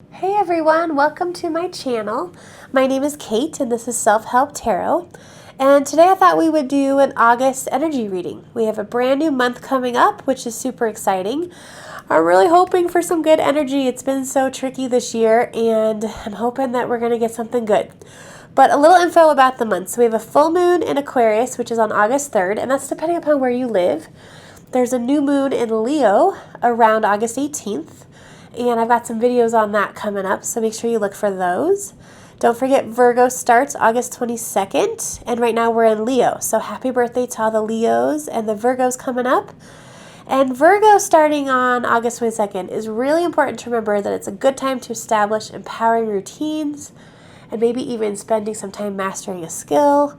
Hey everyone, welcome to my channel. My name is Kate and this is Self-Help Tarot. And today I thought we would do an August energy reading. We have a brand new month coming up, which is super exciting. I'm really hoping for some good energy. It's been so tricky this year and I'm hoping that we're going to get something good. But a little info about the month. So we have a full moon in Aquarius, which is on August 3rd, and that's depending upon where you live. There's a new moon in Leo around August 18th. And I've got some videos on that coming up, so make sure you look for those. Don't forget Virgo starts August 22nd, and right now we're in Leo. So happy birthday to all the Leos and the Virgos coming up. And Virgo starting on August 22nd is really important to remember that it's a good time to establish empowering routines and maybe even spending some time mastering a skill.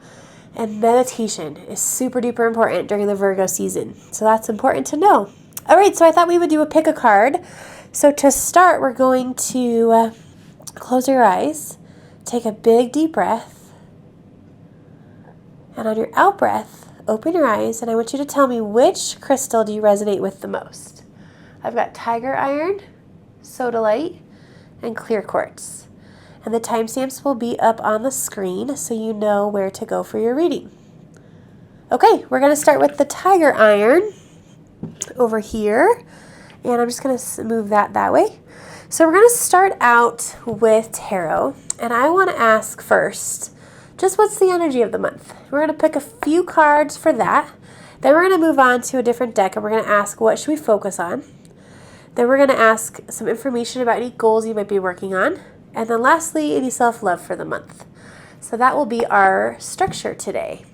And meditation is super duper important during the Virgo season. So that's important to know. All right, so I thought we would do a pick a card. So to start, we're going to close your eyes, take a big deep breath, and on your out breath, open your eyes, and I want you to tell me which crystal do you resonate with the most. I've got tiger iron, sodalite, and clear quartz. And the timestamps will be up on the screen so you know where to go for your reading. Okay, we're going to start with the tiger iron over here. And I'm just going to move that way. So we're going to start out with tarot. And I want to ask first, just what's the energy of the month? We're going to pick a few cards for that. Then we're going to move on to a different deck and we're going to ask what should we focus on. Then we're going to ask some information about any goals you might be working on. And then lastly, any self-love for the month. So that will be our structure today.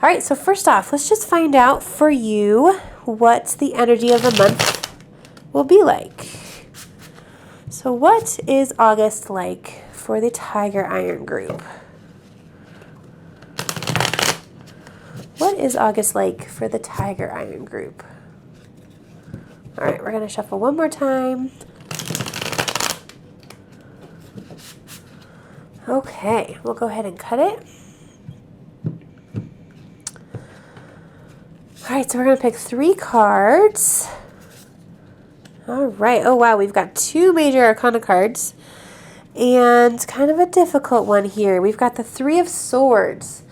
All right, so first off, let's just find out for you what the energy of the month will be like. So what is August like for the tiger iron group? What is August like for the tiger iron group? All right, we're going to shuffle one more time. Okay, we'll go ahead and cut it. All right, so we're going to pick 3 cards. All right. Oh, wow. We've got 2 major arcana cards and kind of a difficult one here. We've got the 3 of Swords.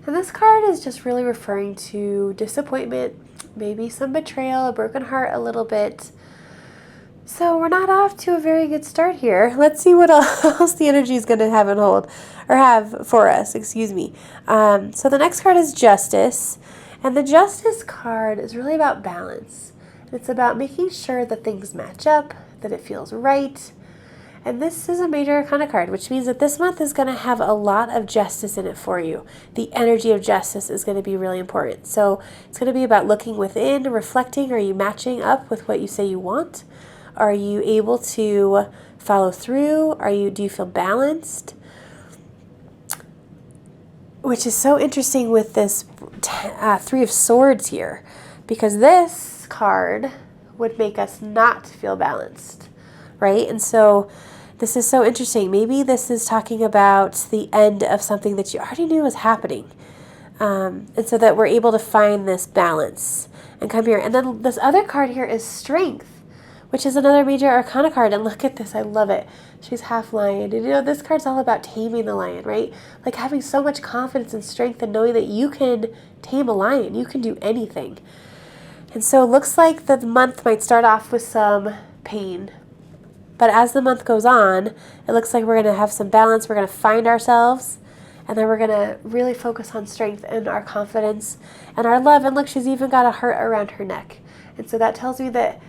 And this card is just really referring to disappointment, maybe some betrayal, a broken heart a little bit. So we're not off to a very good start here. Let's see what else the energy is going to have and hold, or have for us, excuse me. So the next card is Justice. And the Justice card is really about balance. It's about making sure that things match up, that it feels right. And this is a major arcana card, which means that this month is going to have a lot of justice in it for you. The energy of justice is going to be really important. So it's going to be about looking within, reflecting. Are you matching up with what you say you want? Are you able to follow through? Do you feel balanced? Which is so interesting with this 3 of Swords here, because this card would make us not feel balanced, right? And so this is so interesting. Maybe this is talking about the end of something that you already knew was happening. And so that we're able to find this balance and come here. And then this other card here is Strength, which is another major arcana card. And look at this. I love it. She's half lion. And you know, this card's all about taming the lion, right? Like having so much confidence and strength and knowing that you can tame a lion. You can do anything. And so it looks like the month might start off with some pain. But as the month goes on, it looks like we're going to have some balance. We're going to find ourselves. And then we're going to really focus on strength and our confidence and our love. And look, she's even got a heart around her neck. And so that tells me that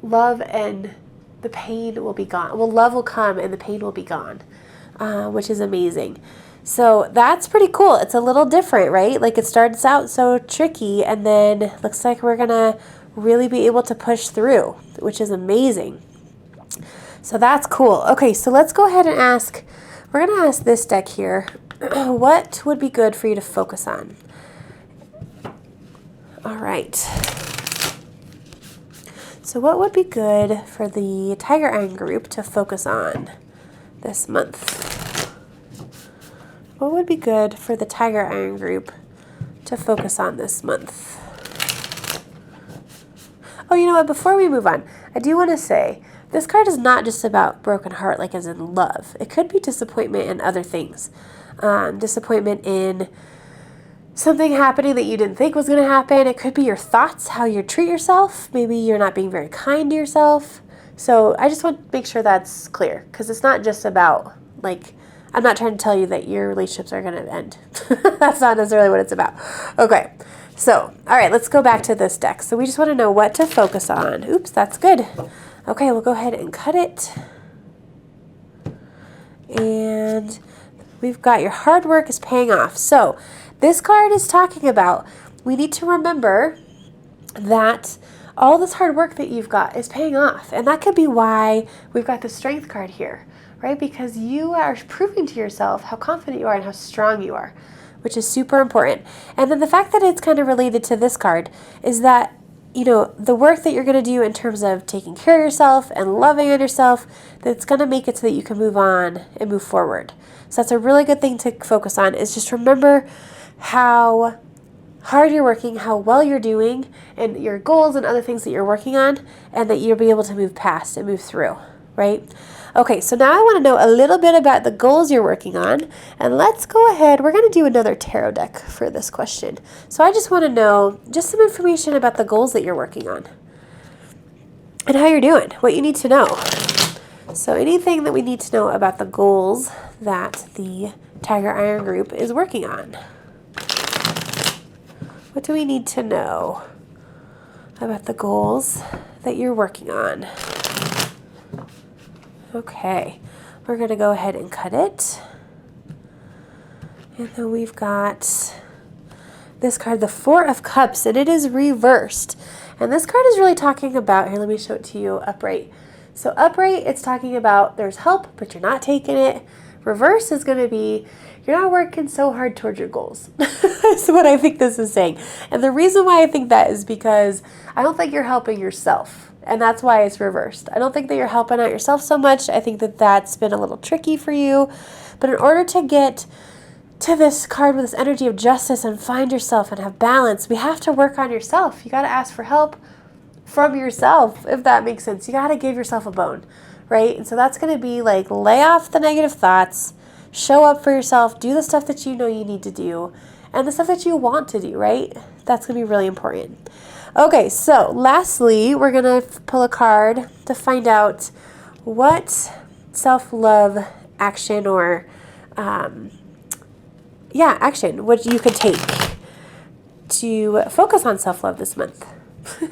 love and the pain will be gone. Well, love will come and the pain will be gone, which is amazing. So that's pretty cool. It's a little different, right? Like it starts out so tricky and then looks like we're going to really be able to push through, which is amazing. So that's cool. Okay, so let's go ahead and ask, we're going to ask this deck here, what would be good for you to focus on? All right. So what would be good for the Tiger Iron group to focus on this month? What would be good for the Tiger Iron group to focus on this month? Oh, you know what? Before we move on, I do want to say this card is not just about broken heart, like as in love. It could be disappointment in other things. Disappointment in something happening that you didn't think was going to happen. It could be your thoughts, how you treat yourself. Maybe you're not being very kind to yourself. So I just want to make sure that's clear, because it's not just about, like, I'm not trying to tell you that your relationships are going to end. That's not necessarily what it's about. Okay, so, all right, let's go back to this deck. So we just want to know what to focus on. Oops, that's good. Okay, we'll go ahead and cut it. And we've got your hard work is paying off. So this card is talking about, we need to remember that all this hard work that you've got is paying off. And that could be why we've got the strength card here, right? Because you are proving to yourself how confident you are and how strong you are, which is super important. And then the fact that it's kind of related to this card is that, you know, the work that you're going to do in terms of taking care of yourself and loving on yourself, that's going to make it so that you can move on and move forward. So that's a really good thing to focus on, is just remember how hard you're working, how well you're doing, and your goals and other things that you're working on, and that you'll be able to move past and move through, right? Okay, so now I want to know a little bit about the goals you're working on, and let's go ahead. We're going to do another tarot deck for this question. So I just want to know just some information about the goals that you're working on and how you're doing, what you need to know. So anything that we need to know about the goals that the Tiger Iron group is working on. What do we need to know about the goals that you're working on? Okay, we're going to go ahead and cut it. And then we've got this card, the Four of Cups, and it is reversed. And this card is really talking about, here, let me show it to you upright. So upright, it's talking about there's help, but you're not taking it. Reverse is going to be, you're not working so hard towards your goals. That's what I think this is saying. And the reason why I think that is because I don't think you're helping yourself. And that's why it's reversed. I don't think that you're helping out yourself so much. I think that that's been a little tricky for you. But in order to get to this card with this energy of justice and find yourself and have balance, we have to work on yourself. You got to ask for help from yourself, if that makes sense. You got to give yourself a bone, right? And so that's going to be like, lay off the negative thoughts, show up for yourself, do the stuff that you know you need to do, and the stuff that you want to do, right? That's going to be really important. Okay, so lastly, we're going to pull a card to find out what self-love action or, action, what you could take to focus on self-love this month,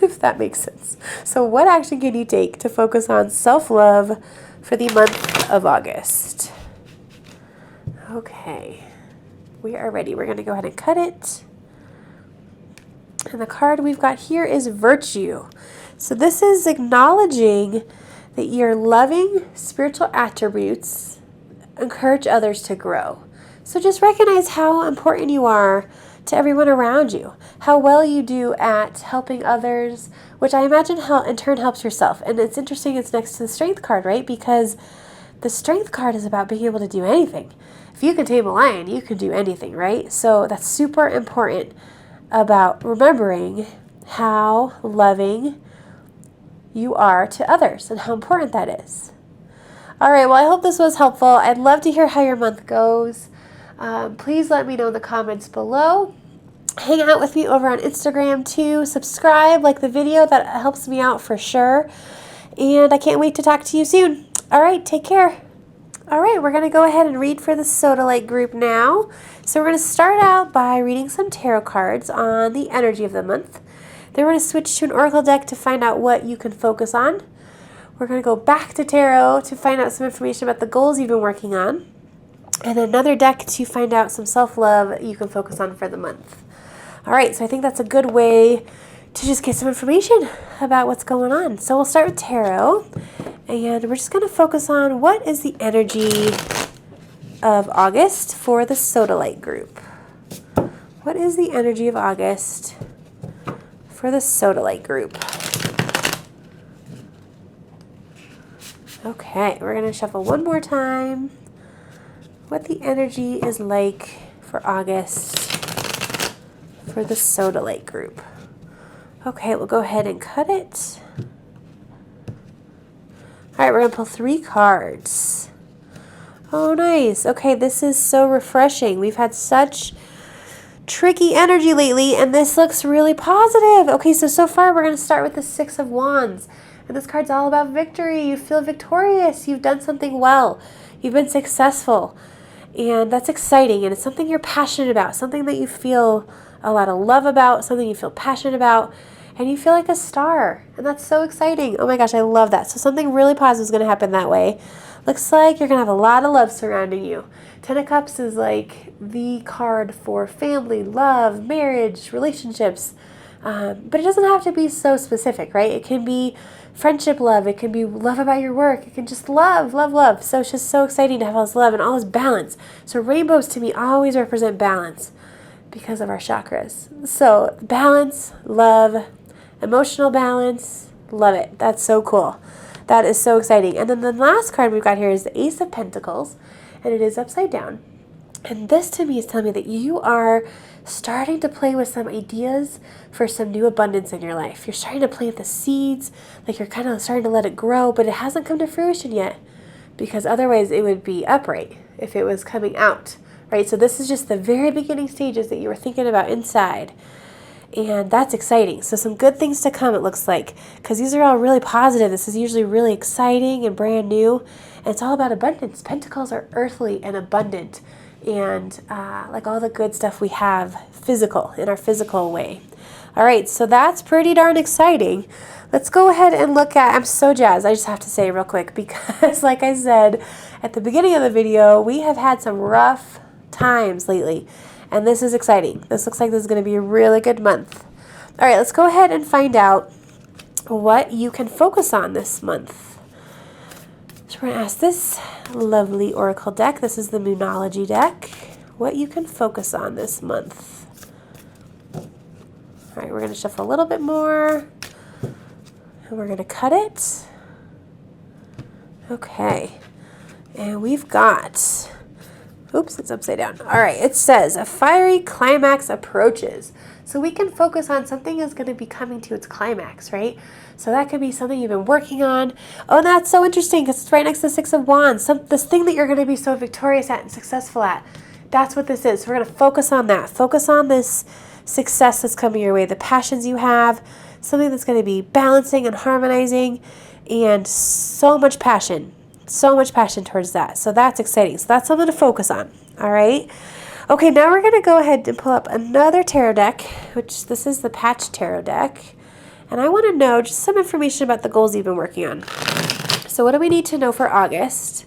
if that makes sense. So what action can you take to focus on self-love for the month of August? Okay, we are ready. We're going to go ahead and cut it. And the card we've got here is Virtue. So this is acknowledging that your loving spiritual attributes encourage others to grow. So just recognize how important you are to everyone around you, how well you do at helping others, which I imagine in turn helps yourself. And it's interesting, it's next to the Strength card, right? Because the Strength card is about being able to do anything. If you can tame a lion, you can do anything, right? So that's super important about remembering how loving you are to others and how important that is. All right, well, I hope this was helpful. I'd love to hear how your month goes. Please let me know in the comments below. Hang out with me over on Instagram too. Subscribe, like the video. That helps me out for sure. And I can't wait to talk to you soon. All right, take care. All right, we're going to go ahead and read for the Sodalite group now. So we're going to start out by reading some tarot cards on the energy of the month. Then we're going to switch to an oracle deck to find out what you can focus on. We're going to go back to tarot to find out some information about the goals you've been working on. And another deck to find out some self-love you can focus on for the month. All right, so I think that's a good way to just get some information about what's going on. So we'll start with tarot. And we're just going to focus on what is the energy of August for the Sodalite group. What is the energy of August for the Sodalite group? Okay, we're going to shuffle one more time. What the energy is like for August for the Sodalite group. Okay, we'll go ahead and cut it. right, we're going to pull 3 cards. Oh, nice. Okay, this is so refreshing. We've had such tricky energy lately, and this looks really positive. Okay, so far we're going to start with the 6 of Wands. And this card's all about victory. You feel victorious. You've done something well. You've been successful. And that's exciting. And it's something you're passionate about, something that you feel a lot of love about, something you feel passionate about. And you feel like a star. And that's so exciting. Oh my gosh, I love that. So something really positive is going to happen that way. Looks like you're going to have a lot of love surrounding you. 10 of Cups is like the card for family, love, marriage, relationships. But it doesn't have to be so specific, right? It can be friendship love. It can be love about your work. It can just love, love, love. So it's just so exciting to have all this love and all this balance. So rainbows to me always represent balance because of our chakras. So balance, love, emotional balance, love it. That's so cool. That is so exciting. And then the last card we've got here is the Ace of Pentacles, and it is upside down. And this to me is telling me that you are starting to play with some ideas for some new abundance in your life. You're starting to plant the seeds, like you're kind of starting to let it grow, but it hasn't come to fruition yet, because otherwise it would be upright if it was coming out, right? So this is just the very beginning stages that you were thinking about inside. And that's exciting. So some good things to come, it looks like, because these are all really positive. This is usually really exciting and brand new. And it's all about abundance. Pentacles are earthly and abundant. And like all the good stuff we have physical, in our physical way. All right, so that's pretty darn exciting. Let's go ahead and look at, I'm so jazzed, I just have to say real quick, because like I said at the beginning of the video, we have had some rough times lately. And this is exciting. This looks like this is going to be a really good month. All right, let's go ahead and find out what you can focus on this month. So we're going to ask this lovely oracle deck. This is the Moonology deck. What you can focus on this month. All right, we're going to shuffle a little bit more. And we're going to cut it. Okay. And we've got... Oops, it's upside down. All right, it says, a fiery climax approaches. So we can focus on something is going to be coming to its climax, right? So that could be something you've been working on. Oh, and that's so interesting because it's right next to the 6 of Wands. This thing that you're going to be so victorious at and successful at. That's what this is. So we're going to focus on that. Focus on this success that's coming your way, the passions you have, something that's going to be balancing and harmonizing, and so much passion. So much passion towards that. So that's exciting. So that's something to focus on. All right. Okay, now we're going to go ahead and pull up another tarot deck, which this is the Patch Tarot deck. And I want to know just some information about the goals you've been working on. So what do we need to know for August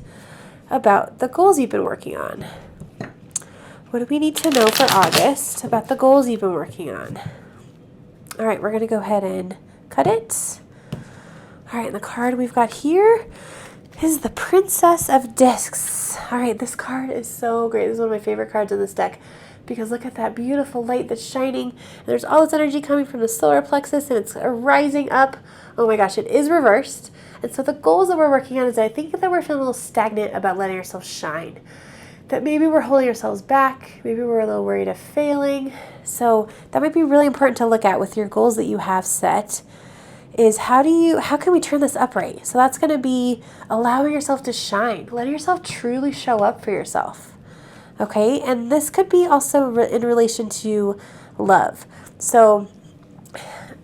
about the goals you've been working on? What do we need to know for August about the goals you've been working on? All right, we're going to go ahead and cut it. All right, and the card we've got here is the Princess of Discs. All right, this card is so great. This is one of my favorite cards in this deck because look at that beautiful light that's shining. And there's all this energy coming from the solar plexus and it's rising up. Oh my gosh, it is reversed. And so the goals that we're working on is I think that we're feeling a little stagnant about letting ourselves shine. That maybe we're holding ourselves back. Maybe we're a little worried of failing. So that might be really important to look at with your goals that you have set. Is how can we turn this upright? So that's going to be allowing yourself to shine, letting yourself truly show up for yourself. Okay, and this could be also in relation to love. So,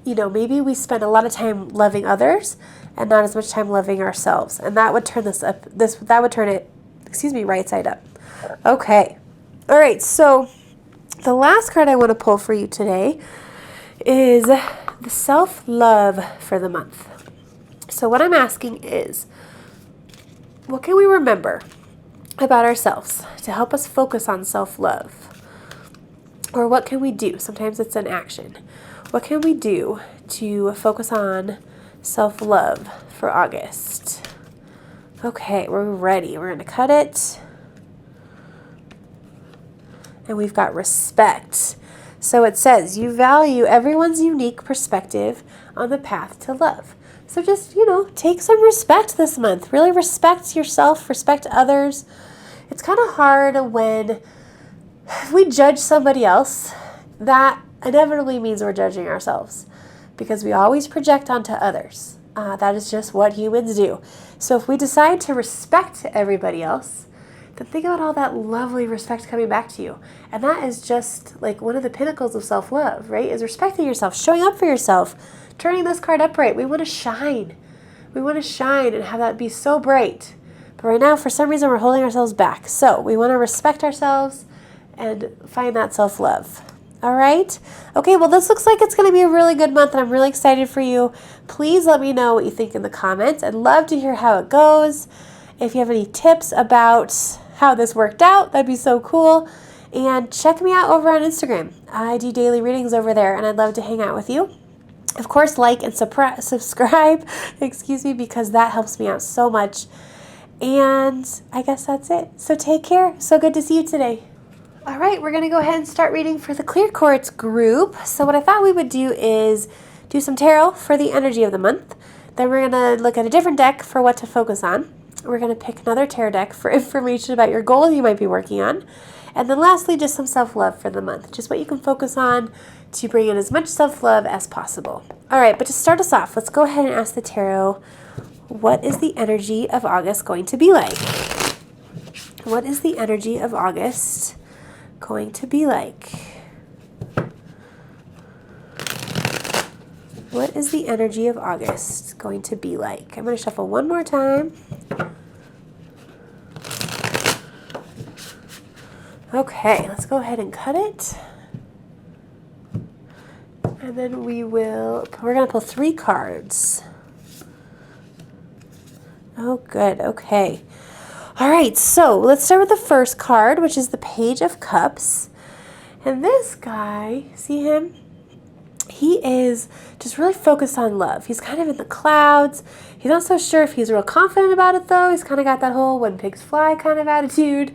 you know, maybe we spend a lot of time loving others and not as much time loving ourselves, and that would turn that would turn it, right side up. Okay, all right. So the last card I want to pull for you today is the self-love for the month. So what I'm asking is, what can we remember about ourselves to help us focus on self-love? Or what can we do? Sometimes it's an action. What can we do to focus on self-love for August? Okay, we're ready. We're going to cut it. And we've got respect. So it says, you value everyone's unique perspective on the path to love. So just, take some respect this month. Really respect yourself, respect others. It's kind of hard when we judge somebody else. That inevitably means we're judging ourselves because we always project onto others. That is just what humans do. So if we decide to respect everybody else, then think about all that lovely respect coming back to you. And that is just like one of the pinnacles of self-love, right? Is respecting yourself, showing up for yourself, turning this card upright. We want to shine. We want to shine and have that be so bright. But right now, for some reason, we're holding ourselves back. So we want to respect ourselves and find that self-love. All right? Okay, well, this looks like it's going to be a really good month, and I'm really excited for you. Please let me know what you think in the comments. I'd love to hear how it goes. If you have any tips about how this worked out, that'd be so cool. And check me out over on Instagram. I do daily readings over there, and I'd love to hang out with you. Of course, like and subscribe, because that helps me out so much. And I guess that's it. So take care. So good to see you today. All right, we're going to go ahead and start reading for the Clear Quartz group. So what I thought we would do is do some tarot for the energy of the month. Then we're going to look at a different deck for what to focus on. We're going to pick another tarot deck for information about your goals you might be working on. And then lastly, just some self-love for the month. Just what you can focus on to bring in as much self-love as possible. All right, but to start us off, let's go ahead and ask the tarot, what is the energy of August going to be like? What is the energy of August going to be like? What is the energy of August going to be like? I'm going to shuffle one more time. Okay, let's go ahead and cut it. And then we're going to pull 3 cards. Oh, good. Okay. All right, so let's start with the first card, which is the Page of Cups. And this guy, see him? He is just really focused on love. He's kind of in the clouds. He's not so sure if he's real confident about it, though. He's kind of got that whole when pigs fly kind of attitude.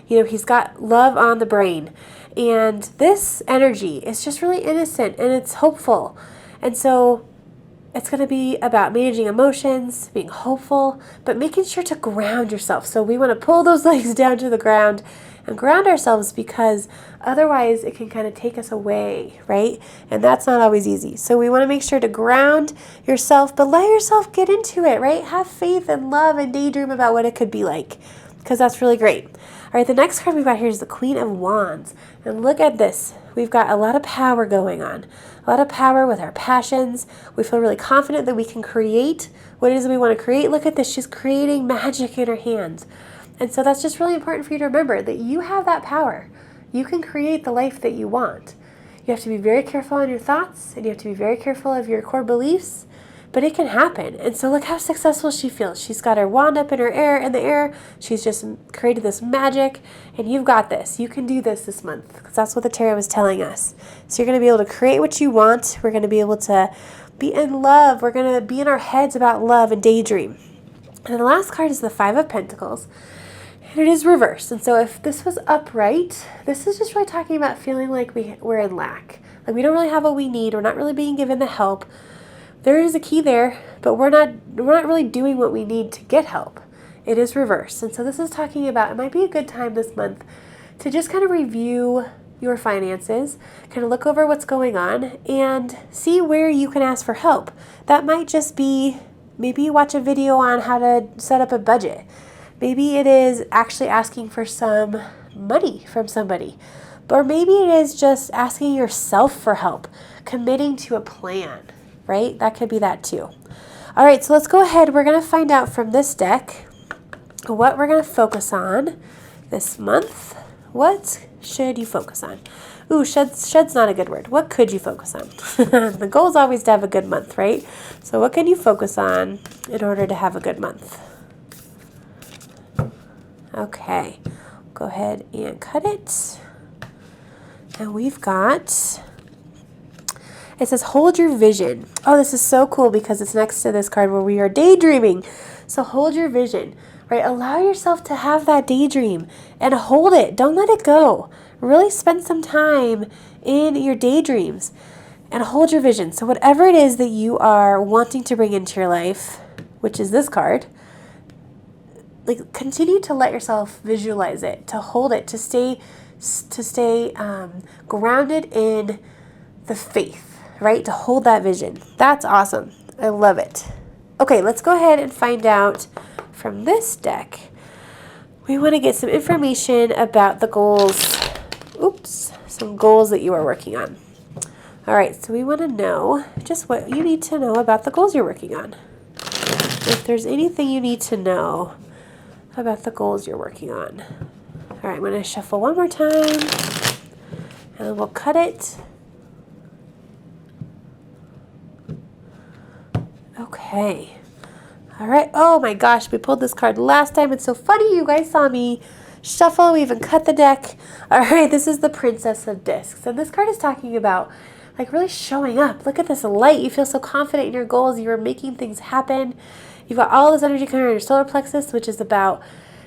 He's got love on the brain. And this energy is just really innocent and it's hopeful. And so it's going to be about managing emotions, being hopeful, but making sure to ground yourself. So we want to pull those legs down to the ground and ground ourselves, because otherwise it can kind of take us away, right? And that's not always easy. So we want to make sure to ground yourself, but let yourself get into it, right? Have faith and love and daydream about what it could be like, because that's really great. All right, the next card we've got here is the Queen of Wands. And look at this. We've got a lot of power going on. A lot of power with our passions. We feel really confident that we can create what it is we want to create. Look at this. She's creating magic in her hands. And so that's just really important for you to remember that you have that power. You can create the life that you want. You have to be very careful on your thoughts, and you have to be very careful of your core beliefs, but it can happen. And so look how successful she feels. She's got her wand up in the air. She's just created this magic, and you've got this. You can do this month, because that's what the tarot is telling us. So you're going to be able to create what you want. We're going to be able to be in love. We're going to be in our heads about love and daydream. And then the last card is the Five of Pentacles. And it is reversed. And so if this was upright, this is just really talking about feeling like we're in lack. Like we don't really have what we need. We're not really being given the help. There is a key there, but we're not really doing what we need to get help. It is reversed. And so this is talking about, it might be a good time this month to just kind of review your finances, kind of look over what's going on and see where you can ask for help. That might just be, maybe you watch a video on how to set up a budget. Maybe it is actually asking for some money from somebody. Or maybe it is just asking yourself for help, committing to a plan, right? That could be that too. All right, so let's go ahead. We're going to find out from this deck what we're going to focus on this month. What should you focus on? Ooh, shed's not a good word. What could you focus on? The goal is always to have a good month, right? So what can you focus on in order to have a good month? Okay, go ahead and cut it. And we've got, it says hold your vision. Oh, this is so cool because it's next to this card where we are daydreaming. So hold your vision, right? Allow yourself to have that daydream and hold it. Don't let it go. Really spend some time in your daydreams and hold your vision. So whatever it is that you are wanting to bring into your life, which is this card, like continue to let yourself visualize it, to hold it, to stay grounded in the faith, right? To hold that vision. That's awesome. I love it. Okay, let's go ahead and find out from this deck. We want to get some information about the goals. Oops, some goals that you are working on. All right, so we want to know just what you need to know about the goals you're working on. If there's anything you need to know about the goals you're working on. All right, I'm going to shuffle one more time, and then we'll cut it. Okay. All right. Oh my gosh, we pulled this card last time. It's so funny. You guys saw me shuffle. We even cut the deck. All right, this is the Princess of Discs. And this card is talking about like really showing up. Look at this light. You feel so confident in your goals. You are making things happen. You've got all this energy coming out of your solar plexus, which is about,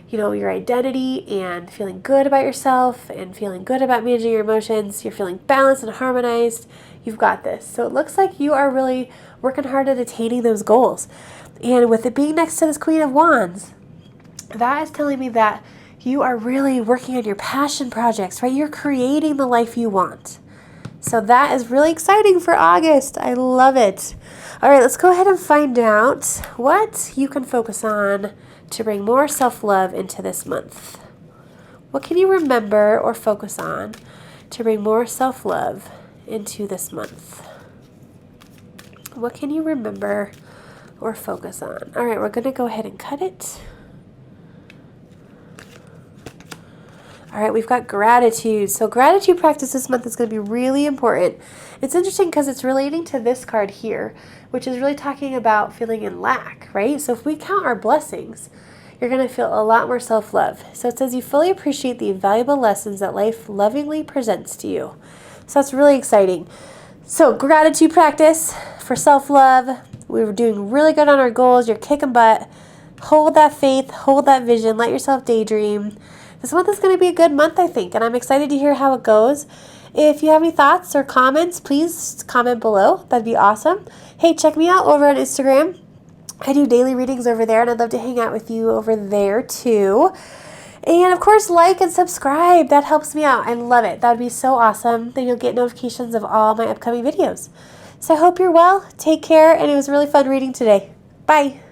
you know, your identity and feeling good about yourself and feeling good about managing your emotions. You're feeling balanced and harmonized. You've got this. So it looks like you are really working hard at attaining those goals. And with it being next to this Queen of Wands, that is telling me that you are really working on your passion projects, right? You're creating the life you want. So that is really exciting for August. I love it. All right, let's go ahead and find out what you can focus on to bring more self-love into this month. What can you remember or focus on to bring more self-love into this month? What can you remember or focus on? All right, we're going to go ahead and cut it. All right, we've got gratitude. So gratitude practice this month is going to be really important. It's interesting because it's relating to this card here, which is really talking about feeling in lack, right? So if we count our blessings, you're going to feel a lot more self-love. So it says you fully appreciate the invaluable lessons that life lovingly presents to you. So that's really exciting. So gratitude practice for self-love. We were doing really good on our goals. You're kicking butt. Hold that faith. Hold that vision. Let yourself daydream. This month is going to be a good month, I think, and I'm excited to hear how it goes. If you have any thoughts or comments, please comment below. That'd be awesome. Hey, check me out over on Instagram. I do daily readings over there, and I'd love to hang out with you over there too. And of course, like and subscribe. That helps me out. I love it. That would be so awesome. Then you'll get notifications of all my upcoming videos. So I hope you're well. Take care, and it was really fun reading today. Bye.